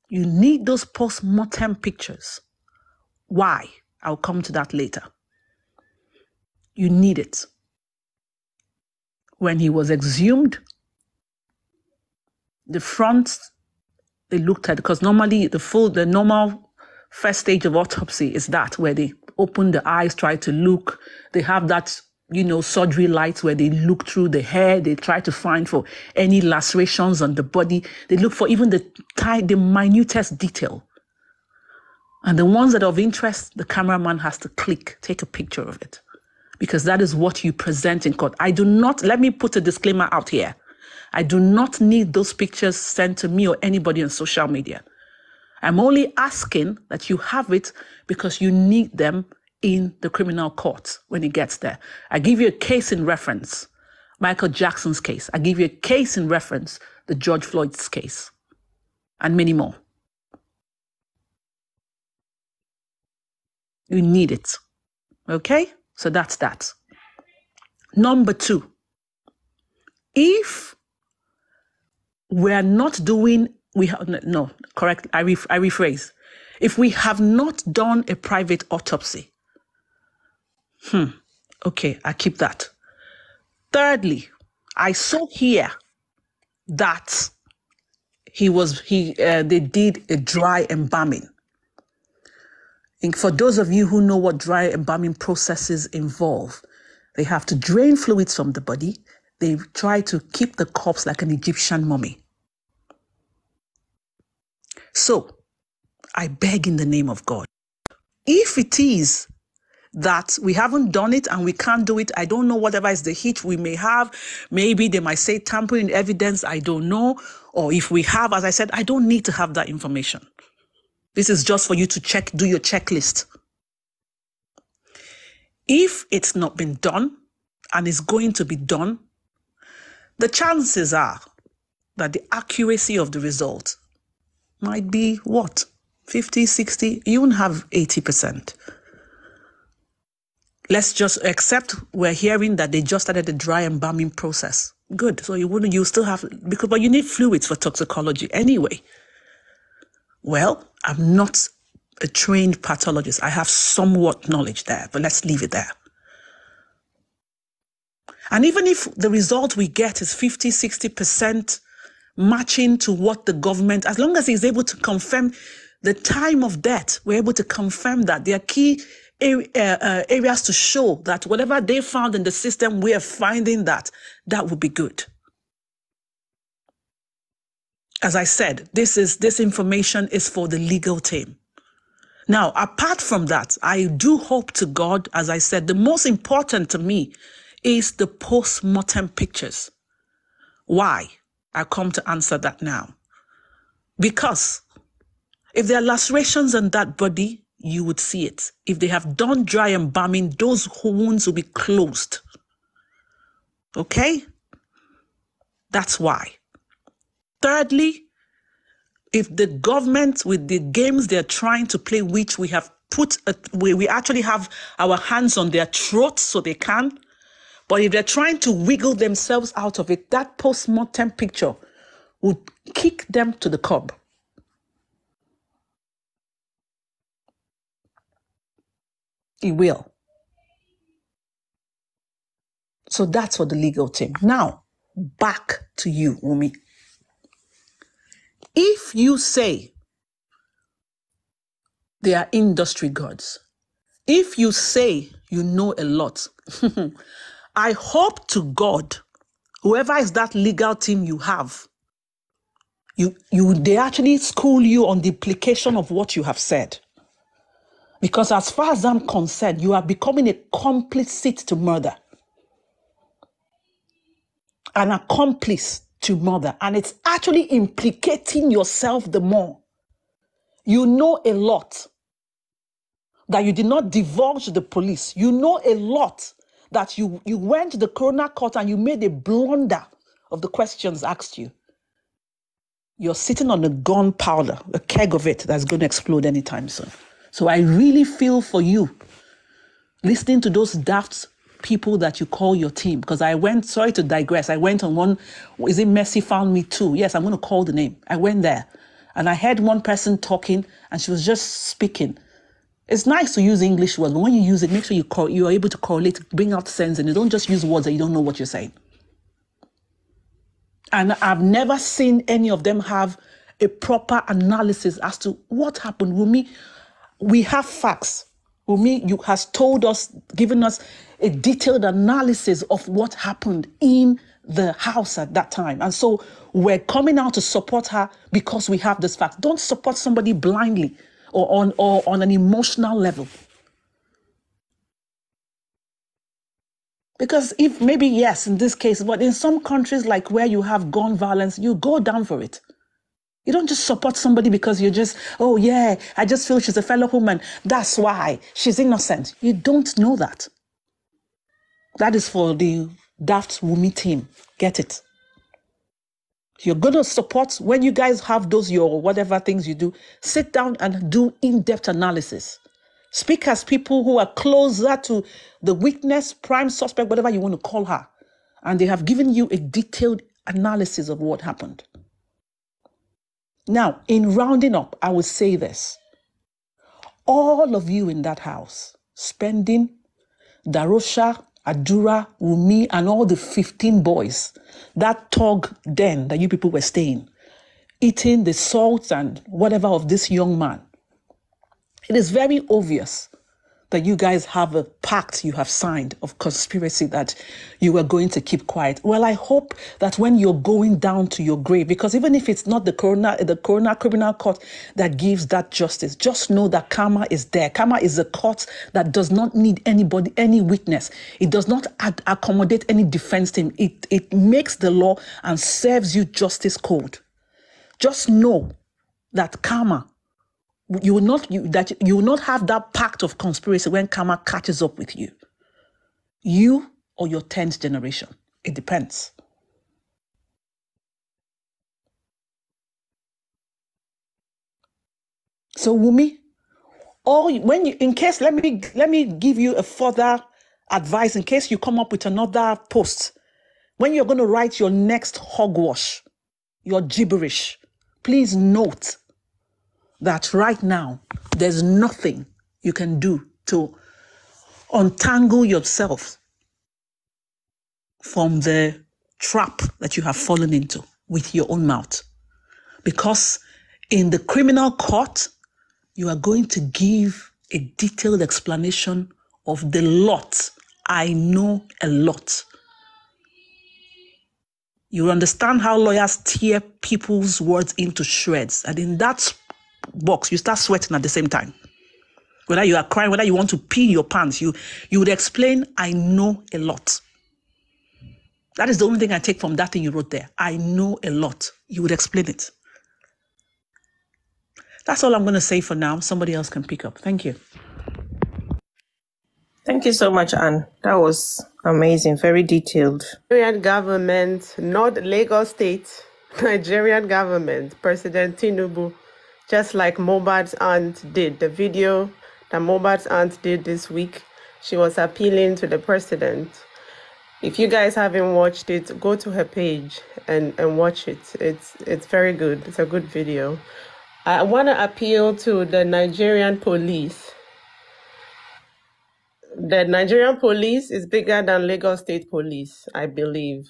You need those post-mortem pictures. Why? I'll come to that later. You need it. When he was exhumed, the front, they looked at, because normally the normal first stage of autopsy is that, where they open the eyes, try to look. They have that, surgery lights where they look through the hair. They try to find for any lacerations on the body. They look for even the minutest detail. And the ones that are of interest, the cameraman has to take a picture of it, because that is what you present in court. Let me put a disclaimer out here. I do not need those pictures sent to me or anybody on social media. I'm only asking that you have it because you need them in the criminal court when it gets there. I give you a case in reference, Michael Jackson's case. I give you a case in reference, the George Floyd's case, and many more. You need it. Okay? So that's that. Number 2, if we're not doing, I rephrase. If we have not done a private autopsy, okay, I keep that. Thirdly, I saw here that they did a dry embalming. And for those of you who know what dry embalming processes involve, they have to drain fluids from the body. They try to keep the corpse like an Egyptian mummy. So, I beg in the name of God, if it is that we haven't done it and we can't do it, I don't know whatever is the hitch we may have. Maybe they might say tampering evidence, I don't know. Or if we have, as I said, I don't need to have that information. This is just for you to do your checklist. If it's not been done and is going to be done, the chances are that the accuracy of the result might be what? 50, 60, you won't have 80%. Let's just accept we're hearing that they just started the dry embalming process. Good. So you still have, but you need fluids for toxicology anyway. Well, I'm not a trained pathologist. I have somewhat knowledge there, but let's leave it there. And even if the result we get is 50, 60% matching to what the government, as long as he's able to confirm the time of death, we're able to confirm that there are key areas to show that whatever they found in the system, we are finding that would be good. As I said, this information is for the legal team. Now, apart from that, I do hope to God, as I said, the most important to me is the post-mortem pictures. Why? I come to answer that now. Because if there are lacerations on that body, you would see it. If they have done dry embalming, those wounds will be closed. Okay? That's why. Thirdly, if the government, with the games they're trying to play, which we have we actually have our hands on their throats so they can, but if they're trying to wiggle themselves out of it, that post-mortem picture would kick them to the curb. It will. So that's for the legal team. Now, back to you, Wumi. If you say they are industry gods, if you say you know a lot, I hope to God, whoever is that legal team you have, they actually school you on the implication of what you have said. Because as far as I'm concerned, you are becoming a complicit to murder. An accomplice to murder. And it's actually implicating yourself the more. You know a lot that you did not divulge to the police. You know a lot that you went to the coroner court and you made a blunder of the questions asked you. You're sitting on a gunpowder, a keg of it that's going to explode anytime soon. So I really feel for you listening to those daft people that you call your team. Because sorry to digress, I went on one, is it Messi Found Me Too? Yes, I'm going to call the name. I went there And I heard one person talking and she was just speaking. It's nice to use English words, but when you use it, make sure you are able to correlate, bring out sense, and you don't just use words that you don't know what you're saying. And I've never seen any of them have a proper analysis as to what happened. Wumi, we have facts. Wumi, you has told us, given us a detailed analysis of what happened in the house at that time. And so we're coming out to support her because we have this fact. Don't support somebody blindly or on an emotional level. Because if maybe, yes, in this case, but in some countries like where you have gun violence, you go down for it. You don't just support somebody because you're just, oh yeah, I just feel she's a fellow woman. That's why she's innocent. You don't know that. That is for the Daft Wumi team. Get it? You're going to support, when you guys have those, your whatever things you do, sit down and do in-depth analysis. Speak as people who are closer to the witness, prime suspect, whatever you want to call her. And they have given you a detailed analysis of what happened. Now, in rounding up, I will say this. All of you in that house, spending Darosha, Adura, Wumi, and all the 15 boys, that tog den that you people were staying, eating the salt and whatever of this young man. It is very obvious that you guys have a pact you have signed of conspiracy that you were going to keep quiet. Well, I hope that when you're going down to your grave, because even if it's not the coroner criminal court that gives that justice, just know that karma is there. Karma is a court that does not need anybody, any witness. It does not accommodate any defense team. It makes the law and serves you justice code. Just know that karma, you will not have that pact of conspiracy when karma catches up with you. You or your 10th generation. It depends. So Wumi, let me give you a further advice in case you come up with another post. When you're going to write your next hogwash, your gibberish, please note that right now, there's nothing you can do to untangle yourself from the trap that you have fallen into with your own mouth. Because in the criminal court, you are going to give a detailed explanation of the lot. I know a lot. You understand how lawyers tear people's words into shreds. And in that box, you start sweating at the same time. Whether you are crying, whether you want to pee your pants, you would explain, I know a lot. That is the only thing I take from that thing you wrote there. I know a lot. You would explain it. That's all I'm going to say for now. Somebody else can pick up. Thank you. Thank you so much, Anne. That was amazing, very detailed. Nigerian government, not Lagos State, Nigerian government, President Tinubu, just like Mohbad's aunt did. The video that Mohbad's aunt did this week, she was appealing to the president. If you guys haven't watched it, go to her page and watch it. It's very good. It's a good video. I want to appeal to the Nigerian police. The Nigerian police is bigger than Lagos State Police, I believe.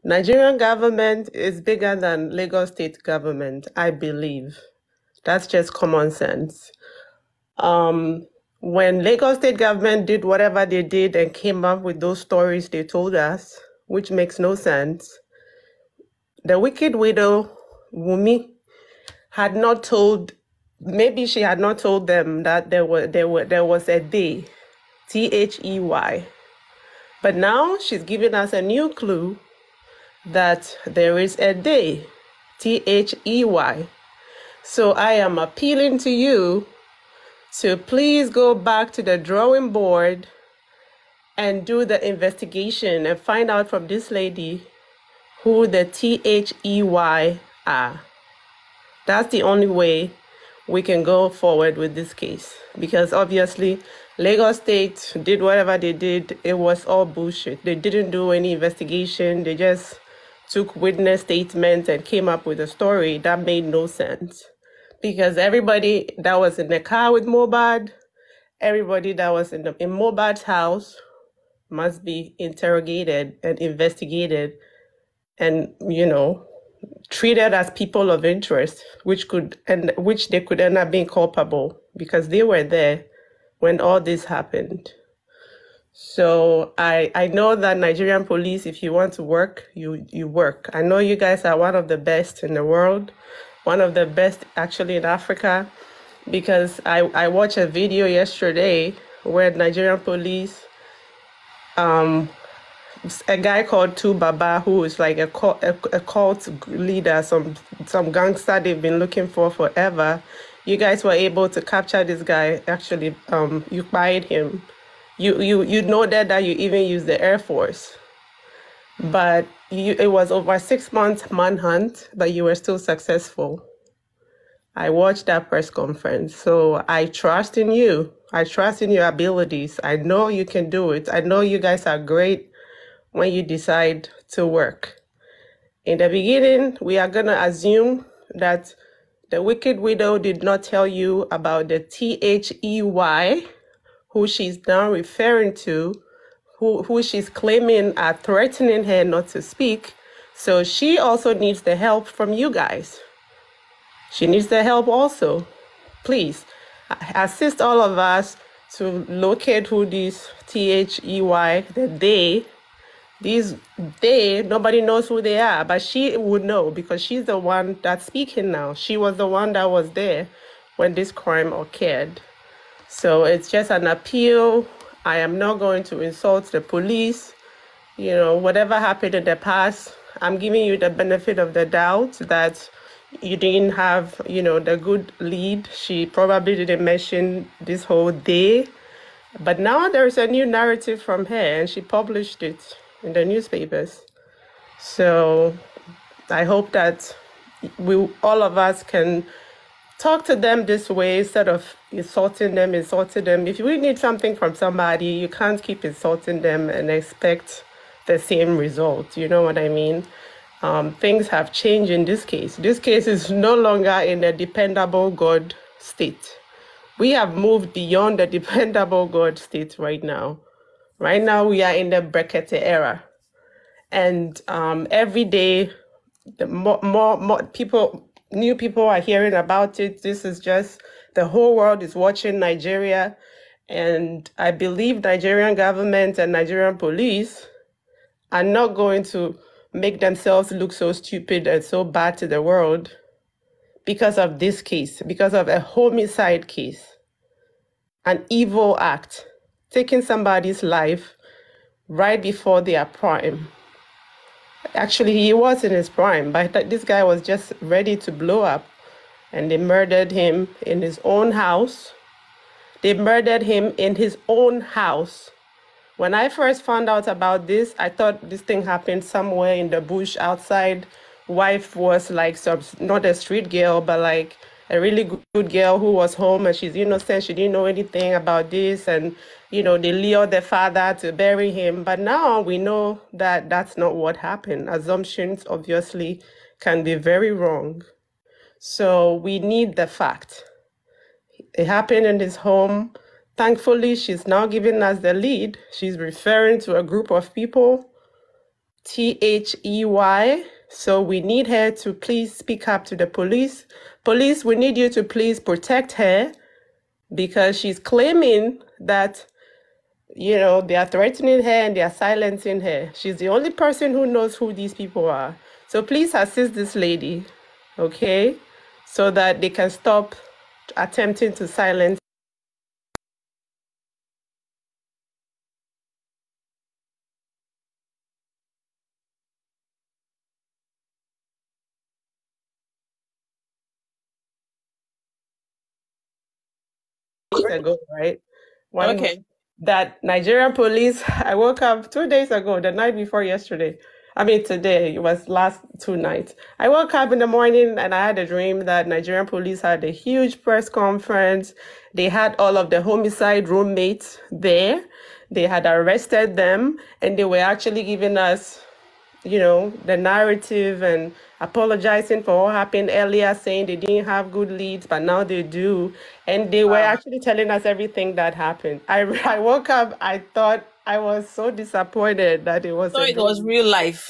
Nigerian government is bigger than Lagos State government, I believe. That's just common sense. When Lagos State government did whatever they did and came up with those stories they told us, which makes no sense, the wicked widow, Wumi, had not told, maybe she had not told them that there was a day, They. But now she's giving us a new clue that there is a day, They. So I am appealing to you to please go back to the drawing board and do the investigation and find out from this lady who the They are. That's the only way we can go forward with this case, because obviously Lagos State did whatever they did. It was all bullshit. They didn't do any investigation. They just took witness statements and came up with a story that made no sense. Because everybody that was in the car with Mohbad, everybody that was in Mohbad's house must be interrogated and investigated and, treated as people of interest, which they could end up being culpable because they were there when all this happened. So I know that Nigerian police, if you want to work, you work. I know you guys are one of the best in the world, one of the best actually in Africa, because I watched a video yesterday where Nigerian police, a guy called Tu Baba, who is like a cult leader, some gangster they've been looking for forever. You guys were able to capture this guy. Actually, you fired him. You know that you even used the Air Force, but it was over 6 months manhunt, but you were still successful. I watched that press conference, so I trust in you. I trust in your abilities. I know you can do it. I know you guys are great when you decide to work. In the beginning, we are gonna assume that the wicked widow did not tell you about the THEY, who she's now referring to, who she's claiming are threatening her not to speak. So she also needs the help from you guys. She needs the help also. Please assist all of us to locate who these THEY, nobody knows who they are, but she would know because she's the one that's speaking now. She was the one that was there when this crime occurred. So it's just an appeal. I am not going to insult the police. Whatever happened in the past, I'm giving you the benefit of the doubt that you didn't have, the good lead. She probably didn't mention this whole day. But now there's a new narrative from her, and she published it in the newspapers. So I hope that all of us can talk to them this way instead of insulting them. If you need something from somebody, you can't keep insulting them and expect the same result. You know what I mean? Things have changed in this case. This case is no longer in a dependable God state. We have moved beyond the dependable God state right now. Right now, we are in the Brekete era. And every day, more people, new people are hearing about it. This is just, the whole world is watching Nigeria. And I believe Nigerian government and Nigerian police are not going to make themselves look so stupid and so bad to the world because of this case, because of a homicide case, an evil act, taking somebody's life right before their prime. Actually, he was in his prime, but this guy was just ready to blow up, and they murdered him in his own house. They murdered him in his own house. When I first found out about this, I thought this thing happened somewhere in the bush outside. Wife was like not a street girl, but like a really good girl who was home and she's innocent. She didn't know anything about this. And, they lured the father to bury him. But now we know that that's not what happened. Assumptions obviously can be very wrong. So we need the fact. It happened in his home. Thankfully, she's now giving us the lead. She's referring to a group of people, THEY. So we need her to please speak up to the police. Police, we need you to please protect her because she's claiming that, they are threatening her and they are silencing her. She's the only person who knows who these people are. So please assist this lady, okay? So that they can stop attempting to silence ago, right? Okay. That Nigerian police, I woke up 2 days ago, the night before yesterday. Today, it was last 2 nights. I woke up in the morning and I had a dream that Nigerian police had a huge press conference. They had all of the homicide roommates there. They had arrested them and they were actually giving us, the narrative and apologizing for what happened earlier, saying they didn't have good leads, but now they do. And they were actually telling us everything that happened. I woke up, I thought I was so disappointed that it was So a it was dream. real life.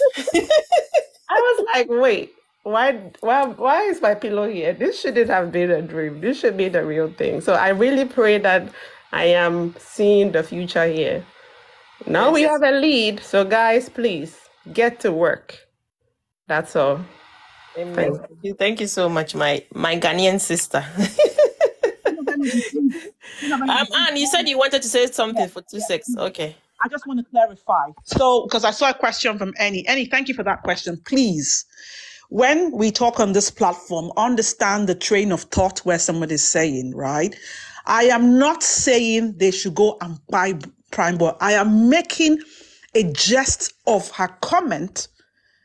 I was like, wait, why is my pillow here? This shouldn't have been a dream. This should be the real thing. So I really pray that I am seeing the future here. Now we have a lead. So guys, please get to work. That's all. Amen. Thank you so much, my Ghanaian sister. Anne, you said you wanted to say something for 2 seconds. Okay. I just want to clarify. So, because I saw a question from Annie. Annie, thank you for that question. Please, when we talk on this platform, understand the train of thought where somebody's saying, right? I am not saying they should go and buy Prime Boy. I am making a jest of her comment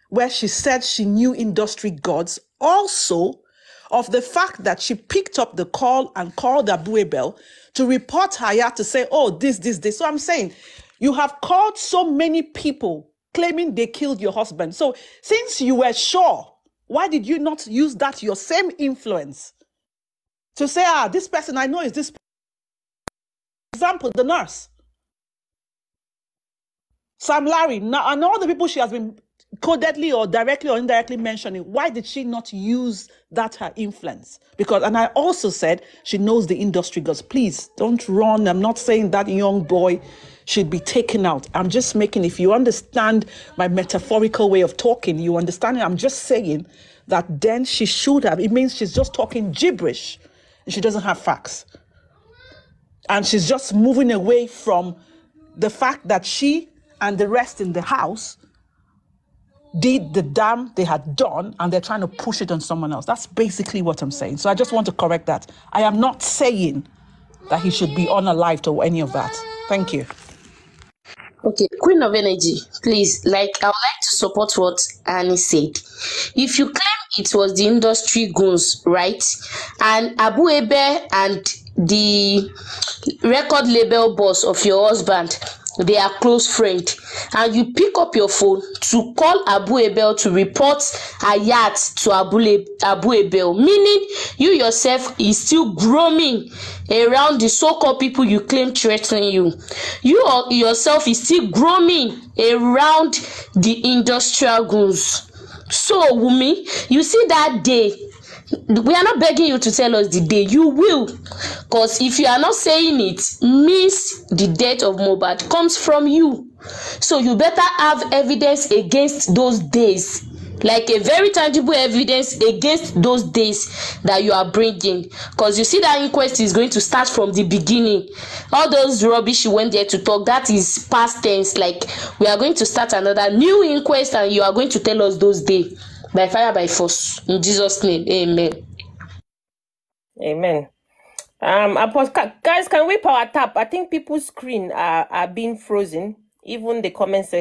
where she said she knew industry gods, also of the fact that she picked up the call and called Abu Ebel to report Hayat to say, oh, this. So I'm saying, you have called so many people claiming they killed your husband. So since you were sure, why did you not use that, your same influence, to say, this person I know is this, example, the nurse, Sam Larry, now, and all the people she has been codedly or directly or indirectly mentioning, why did she not use that her influence? Because, and I also said she knows the industry goes, please don't run. I'm not saying that young boy should be taken out. I'm just making, if you understand my metaphorical way of talking, you understand it. I'm just saying that then she should have, it means she's just talking gibberish and she doesn't have facts. And she's just moving away from the fact that she and the rest in the house did the damn they had done, and they're trying to push it on someone else. That's basically what I'm saying. So I just want to correct that. I am not saying that he should be unalive or any of that. Thank you. Okay, Queen of Energy, please, I would like to support what Annie said. If you claim it was the industry goons, right, and Abu Ebe and the record label boss of your husband, they are close friends, and you pick up your phone to call Abu Ebel to report Hayat to Abu Ebel, meaning you yourself is still grooming around the so-called people you claim threatening you. You yourself is still grooming around the industrial goons. So, Wumi, you see that day, we are not begging you to tell us the day. You will, because if you are not saying it, means the death of Mohbad comes from you. So you better have evidence against those days, like a very tangible evidence against those days that you are bringing, because you see that inquest is going to start from the beginning. All those rubbish you went there to talk, that is past tense. Like, we are going to start another new inquest and you are going to tell us those days. By fire, by force. In Jesus' name, amen. Amen. Guys, can we power tap? I think people's screen are being frozen, even the comment section.